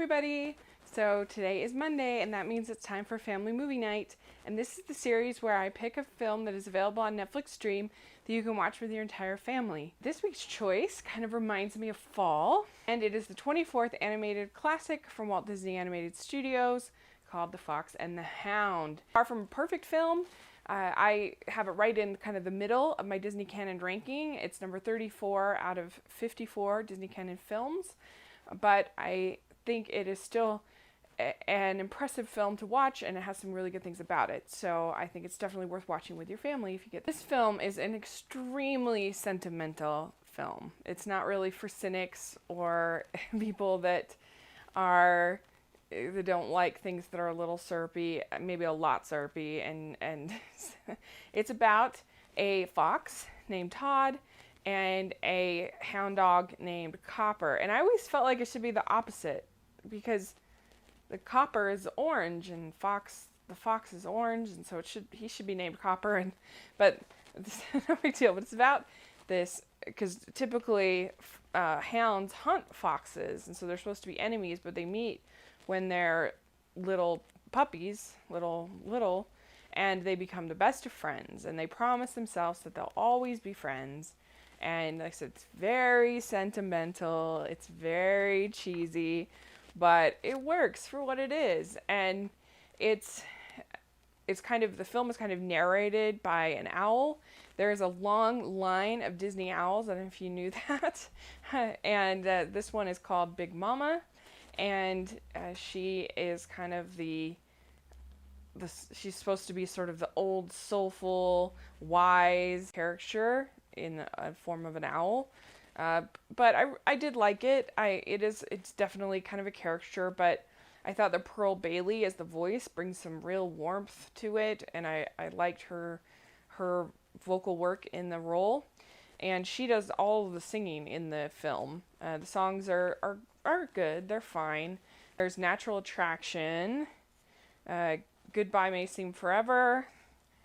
everybody! So today is Monday, and that means it's time for family movie night. And this is the series where I pick a film that is available on Netflix Stream that you can watch with your entire family. This week's choice kind of reminds me of fall, and it is the 24th animated classic from Walt Disney Animated Studios called The Fox and the Hound. Far from a perfect film, I have it right in kind of the middle of my Disney Canon ranking. It's number 34 out of 54 Disney Canon films, but I think it is still an impressive film to watch, and it has some really good things about it. So I think it's definitely worth watching with your family if you get this. Film is an extremely sentimental film. It's not really for cynics or people that don't like things that are a little syrupy, maybe a lot syrupy, and it's about a fox named Todd and a hound dog named Copper. And I always felt like it should be the opposite, because the Copper is orange and the fox is orange, and so he should be named Copper. But it's no big deal. But it's about this, because typically hounds hunt foxes, and so they're supposed to be enemies, but they meet when they're little puppies, little, and they become the best of friends, and they promise themselves that they'll always be friends. And like I said, it's very sentimental, it's very cheesy, but it works for what it is. And it's kind of, the film is kind of narrated by an owl. There's a long line of Disney owls, I don't know if you knew that. And this one is called Big Mama, and she is kind of she's supposed to be sort of the old, soulful, wise character in a form of an owl. But I did like it. It's definitely kind of a caricature, but I thought that Pearl Bailey as the voice brings some real warmth to it, and I liked her vocal work in the role. And she does all of the singing in the film. The songs are good, they're fine. There's Natural Attraction, Goodbye May Seem Forever,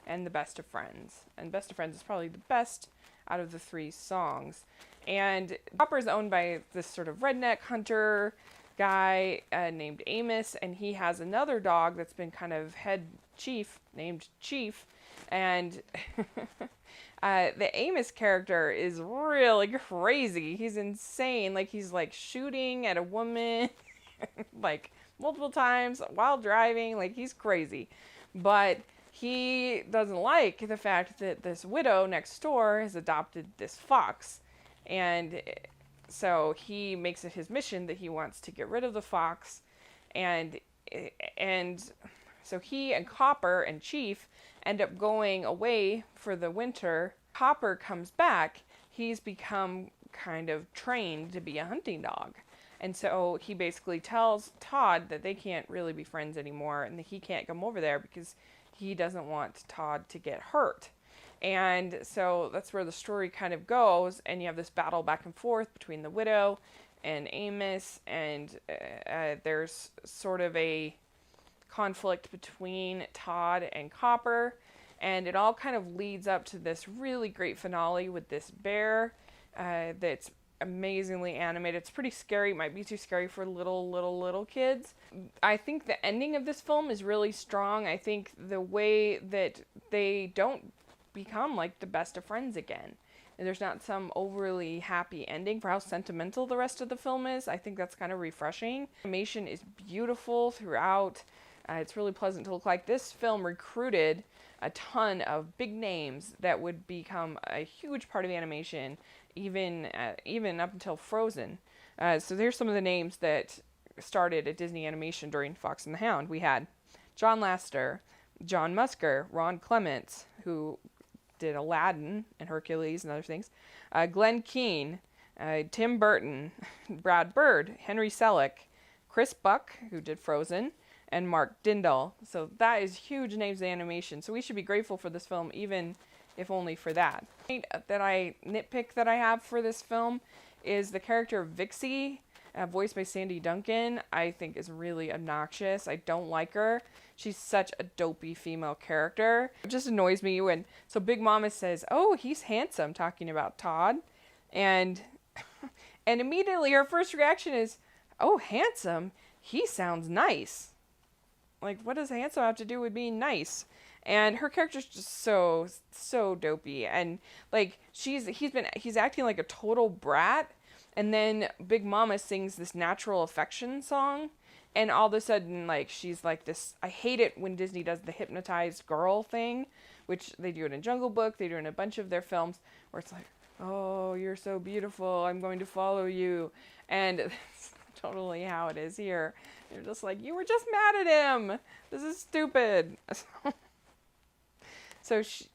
and The Best of Friends. And Best of Friends is probably the best out of the three songs. And Copper is owned by this sort of redneck hunter guy named Amos, and he has another dog that's been kind of head chief named Chief. And the Amos character is really crazy. He's insane. Like, he's like shooting at a woman like multiple times while driving. Like, he's crazy. But he doesn't like the fact that this widow next door has adopted this fox. And so he makes it his mission that he wants to get rid of the fox. And so he and Copper and Chief end up going away for the winter. Copper comes back. He's become kind of trained to be a hunting dog. And so he basically tells Todd that they can't really be friends anymore, and that he can't come over there because he doesn't want Todd to get hurt. And so that's where the story kind of goes, and you have this battle back and forth between the widow and Amos, and there's sort of a conflict between Todd and Copper, and it all kind of leads up to this really great finale with this bear that's amazingly animated. It's pretty scary. It might be too scary for little kids. I think the ending of this film is really strong. I think the way that they don't become like the best of friends again, and there's not some overly happy ending for how sentimental the rest of the film is. I think that's kind of refreshing. Animation is beautiful throughout. It's really pleasant to look like. This film recruited a ton of big names that would become a huge part of animation, even up until Frozen. So here's some of the names that started at Disney Animation during Fox and the Hound. We had John Lasseter, John Musker, Ron Clements, who did Aladdin and Hercules and other things, Glenn Keane, Tim Burton, Brad Bird, Henry Selick, Chris Buck, who did Frozen, and Mark Dindal. So that is huge names in animation. So we should be grateful for this film, even if only for that. That I nitpick that I have for this film is the character of Vixie, voiced by Sandy Duncan. I think is really obnoxious. I don't like her. She's such a dopey female character. It just annoys me when, so Big Mama says, "Oh, he's handsome," talking about Todd, and immediately her first reaction is, "Oh, handsome? he sounds nice. Like, what does handsome have to do with being nice? And her character's just so dopey, and like he's acting like a total brat, and then Big Mama sings this natural affection song, and all of a sudden, like, she's like this. I hate it when Disney does the hypnotized girl thing, which they do it in Jungle Book, they do it in a bunch of their films, where it's like, oh, you're so beautiful, I'm going to follow you, and it's totally how it is here. You're just like, you were just mad at him. This is stupid.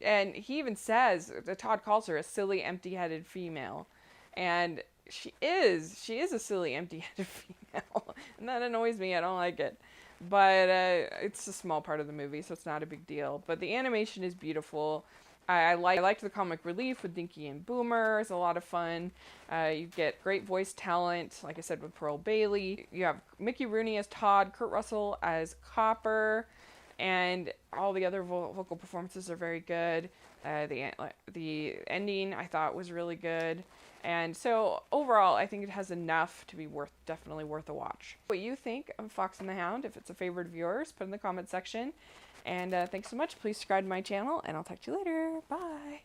And he even says, Todd calls her a silly, empty-headed female. And she is a silly, empty-headed female. And that annoys me. I don't like it. But it's a small part of the movie, so it's not a big deal. But the animation is beautiful. I liked the comic relief with Dinky and Boomer. It's a lot of fun. You get great voice talent, like I said, with Pearl Bailey. You have Mickey Rooney as Todd, Kurt Russell as Copper, and all the other vocal performances are very good. The ending I thought was really good. And so overall, I think it has enough to be definitely worth a watch. What you think of Fox and the Hound, if it's a favorite of yours, put in the comment section. And thanks so much. Please subscribe to my channel, and I'll talk to you later. Bye.